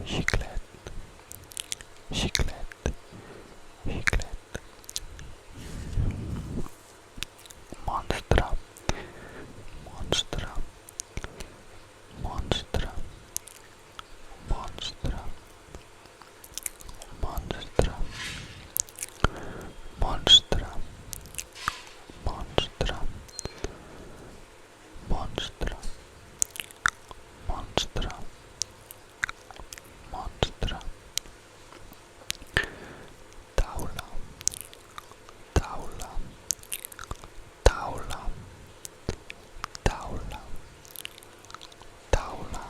xiclet, xiclet, xiclet, monstre, monstre, monstre, monstre, monstre, monstre, monstre, monstre, monstre, monstre, taula, taula, taula, taula, taula,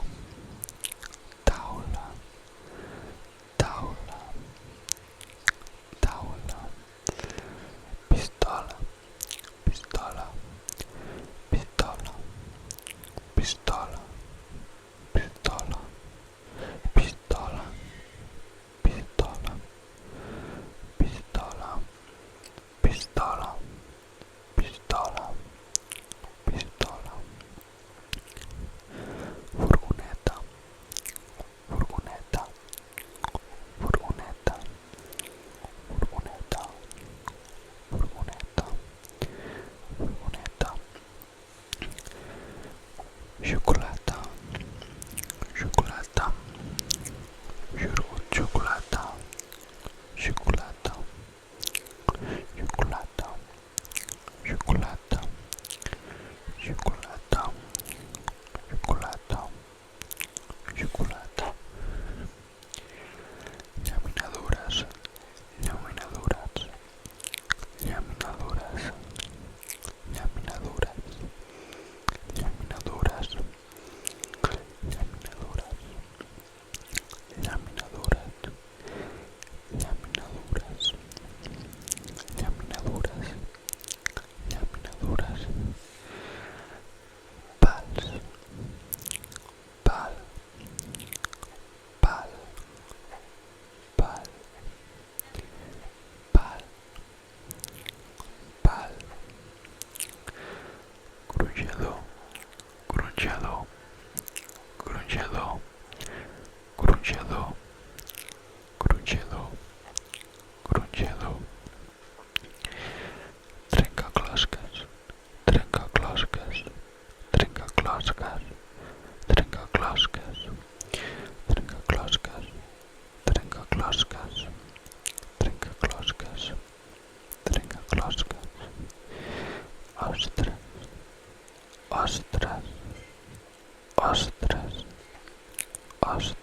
taula, taula, taula, pistola, pistola, pistola, pistola, pistola, pistola, pistola, pistola, pistola, pistola, pistola, furgoneta, furgoneta, furgoneta, furgoneta, furgoneta, furgoneta, xocolata, xocolata, xocolata, xocolata, xocolata, xocolata, xocolata, xocolata, xocolata, llaminadures, llaminadures, llaminadures, llaminadures, llaminadures, llaminadures, llaminadures, llaminadures, llaminadures, llaminadures, pals, pal, pal, pal, pal, pal, gronxador, gronxador, gronxador, gronxador, gronxador, gronxador, trencaclosques, trencaclosques, trencaclosques, trencaclosques, trencaclosques, trencaclosques, trencaclosques, trencaclosques, ostres, ostres, ostres, ostres,